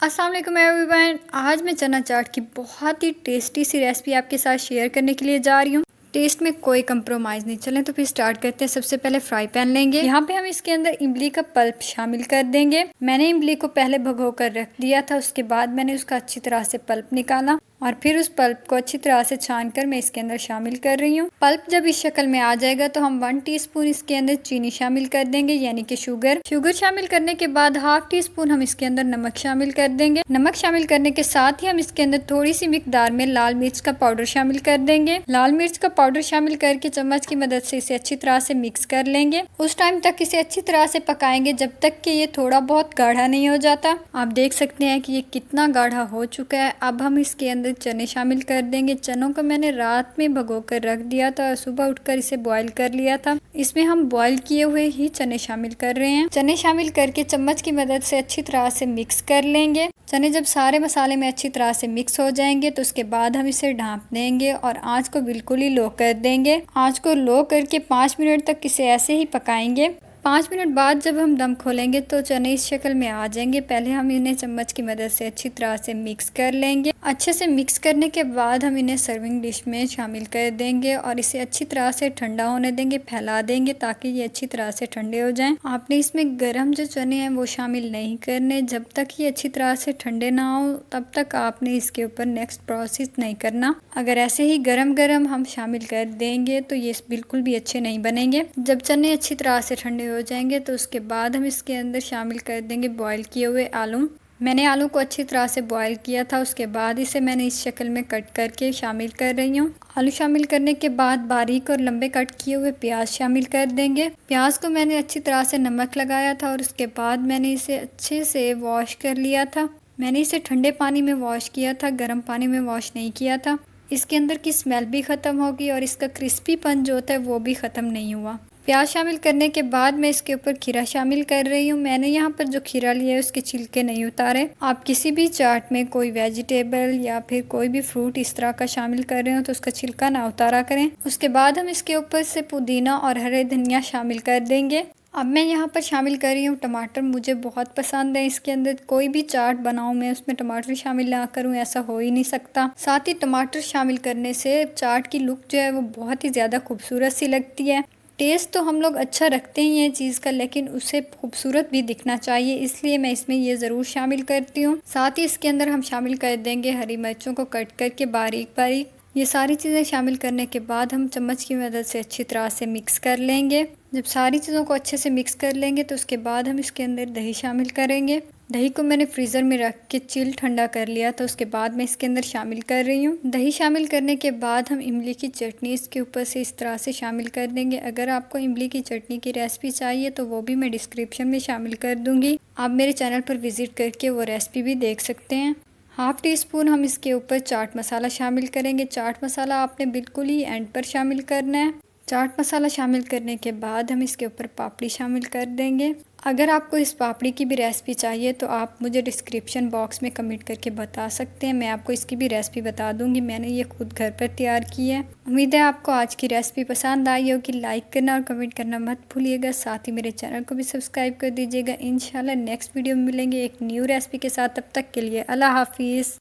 अस्सलाम वालेकुम एवरीवन। आज मैं चना चाट की बहुत ही टेस्टी सी रेसिपी आपके साथ शेयर करने के लिए जा रही हूँ। टेस्ट में कोई कंप्रोमाइज़ नहीं। चलें तो फिर स्टार्ट करते हैं। सबसे पहले फ्राई पैन लेंगे। यहाँ पे हम इसके अंदर इमली का पल्प शामिल कर देंगे। मैंने इमली को पहले भिगो कर रख दिया था, उसके बाद मैंने उसका अच्छी तरह से पल्प निकाला और फिर उस पल्प को अच्छी तरह से छान कर मैं इसके अंदर शामिल कर रही हूँ। पल्प जब इस शक्ल में आ जाएगा तो हम 1 टीस्पून इसके अंदर चीनी शामिल कर देंगे, यानी कि शुगर शामिल करने के बाद हाफ टी स्पून हम इसके अंदर नमक शामिल कर देंगे। नमक शामिल करने के साथ ही हम इसके अंदर थोड़ी सी मिकदार में लाल मिर्च का पाउडर शामिल कर देंगे। लाल मिर्च का पाउडर शामिल करके चम्मच की मदद से इसे अच्छी तरह से मिक्स कर लेंगे। उस टाइम तक इसे अच्छी तरह से पकाएंगे जब तक कि ये थोड़ा बहुत गाढ़ा नहीं हो जाता। आप देख सकते हैं कि ये कितना गाढ़ा हो चुका है। अब हम इसके अंदर चने शामिल कर देंगे। चनों को मैंने रात में भिगो कर रख दिया था और सुबह उठकर इसे बॉईल कर लिया था। इसमें हम बॉईल किए हुए ही चने शामिल कर रहे हैं। चने शामिल करके चम्मच की मदद से अच्छी तरह से मिक्स कर लेंगे। चने जब सारे मसाले में अच्छी तरह से मिक्स हो जाएंगे तो उसके बाद हम इसे ढाँप देंगे और आंच को बिल्कुल ही लो कर देंगे। आंच को लो करके 5 मिनट तक इसे ऐसे ही पकाएंगे। 5 मिनट बाद जब हम दम खोलेंगे तो चने इस शक्ल में आ जाएंगे। पहले हम इन्हें चम्मच की मदद से अच्छी तरह से मिक्स कर लेंगे। अच्छे से मिक्स करने के बाद हम इन्हें सर्विंग डिश में शामिल कर देंगे और इसे अच्छी तरह से ठंडा होने देंगे, फैला देंगे ताकि ये अच्छी तरह से ठंडे हो जाएं। आपने इसमें गरम जो चने हैं वो शामिल नहीं करने। जब तक ये अच्छी तरह से ठंडे ना हो तब तक आपने इसके ऊपर नेक्स्ट प्रोसेस नहीं करना। अगर ऐसे ही गरम गरम हम शामिल कर देंगे तो ये बिल्कुल भी अच्छे नहीं बनेंगे। जब चने अच्छी तरह से ठंडे हो जाएंगे तो उसके बाद हम इसके अंदर शामिल कर देंगे बॉईल किए हुए आलू। मैंने आलू को अच्छी तरह से बॉईल किया था, उसके बाद इसे मैंने इस शक्ल में कट करके शामिल कर रही हूँ। आलू शामिल करने के बाद बारीक और लंबे कट किए हुए प्याज शामिल कर देंगे। प्याज को मैंने अच्छी तरह से नमक लगाया था और उसके बाद मैंने इसे अच्छे से वॉश कर लिया था। मैंने इसे ठंडे पानी में वॉश किया था, गर्म पानी में वॉश नहीं किया था। इसके अंदर की स्मेल भी ख़त्म होगी और इसका क्रिस्पीपन जो होता है वो भी ख़त्म नहीं हुआ। प्याज शामिल करने के बाद मैं इसके ऊपर खीरा शामिल कर रही हूँ। मैंने यहाँ पर जो खीरा लिया है उसके छिलके नहीं उतारे। आप किसी भी चाट में कोई वेजिटेबल या फिर कोई भी फ्रूट इस तरह का शामिल कर रहे हो तो उसका छिलका ना उतारा करें। उसके बाद हम इसके ऊपर से पुदीना और हरे धनिया शामिल कर देंगे। अब मैं यहाँ पर शामिल कर रही हूँ टमाटर। मुझे बहुत पसंद है। इसके अंदर कोई भी चाट बनाऊँ मैं उसमें टमाटर शामिल ना करूँ ऐसा हो ही नहीं सकता। साथ ही टमाटर शामिल करने से चाट की लुक जो है वो बहुत ही ज़्यादा खूबसूरत सी लगती है। टेस्ट तो हम लोग अच्छा रखते ही हैं चीज़ का, लेकिन उसे खूबसूरत भी दिखना चाहिए, इसलिए मैं इसमें ये ज़रूर शामिल करती हूँ। साथ ही इसके अंदर हम शामिल कर देंगे हरी मिर्चों को कट करके बारीक बारीक। ये सारी चीज़ें शामिल करने के बाद हम चम्मच की मदद से अच्छी तरह से मिक्स कर लेंगे। जब सारी चीज़ों को अच्छे से मिक्स कर लेंगे तो उसके बाद हम इसके अंदर दही शामिल करेंगे। दही को मैंने फ्रीज़र में रख के चिल ठंडा कर लिया था, उसके बाद मैं इसके अंदर शामिल कर रही हूँ। दही शामिल करने के बाद हम इमली की चटनी इसके ऊपर से इस तरह से शामिल कर देंगे। अगर आपको इमली की चटनी की रेसिपी चाहिए तो वो भी मैं डिस्क्रिप्शन में शामिल कर दूँगी। आप मेरे चैनल पर विज़िट करके वो रेसिपी भी देख सकते हैं। हाफ टी स्पून हम इसके ऊपर चाट मसाला शामिल करेंगे। चाट मसाला आपने बिल्कुल ही एंड पर शामिल करना है। चाट मसाला शामिल करने के बाद हम इसके ऊपर पापड़ी शामिल कर देंगे। अगर आपको इस पापड़ी की भी रेसिपी चाहिए तो आप मुझे डिस्क्रिप्शन बॉक्स में कमेंट करके बता सकते हैं, मैं आपको इसकी भी रेसिपी बता दूंगी। मैंने ये खुद घर पर तैयार की है। उम्मीद है आपको आज की रेसिपी पसंद आई होगी। लाइक करना और कमेंट करना मत भूलिएगा। साथ ही मेरे चैनल को भी सब्सक्राइब कर दीजिएगा। इंशाल्लाह नेक्स्ट वीडियो में मिलेंगे एक न्यू रेसिपी के साथ। तब तक के लिए अल्लाह हाफिज़।